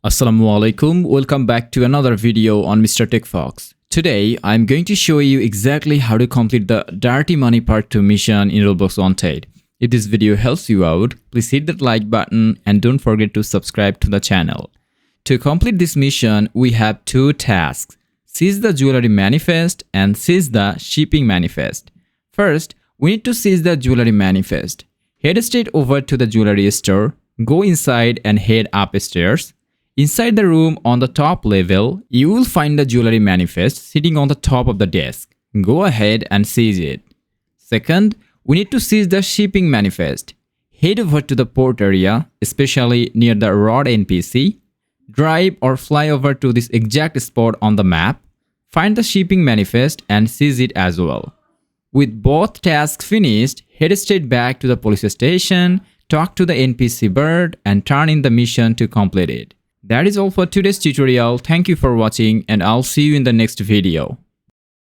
Assalamu alaikum, welcome back to another video on Mr. TECHFOX. Today, I'm going to show you exactly how to complete the Dirty Money Part 2 mission in Roblox Wanted. If this video helps you out, please hit that like button and don't forget to subscribe to the channel. To complete this mission, we have two tasks: seize the jewelry manifest and seize the shipping manifest. First, we need to seize the jewelry manifest. Head straight over to the jewelry store, go inside and head upstairs. Inside the room on the top level, you will find the jewelry manifest sitting on the top of the desk. Go ahead and seize it. Second, we need to seize the shipping manifest. Head over to the port area, especially near the Bert NPC. Drive or fly over to this exact spot on the map. Find the shipping manifest and seize it as well. With both tasks finished, head straight back to the police station, talk to the NPC Bert, and turn in the mission to complete it. That is all for today's tutorial. Thank you for watching and I'll see you in the next video.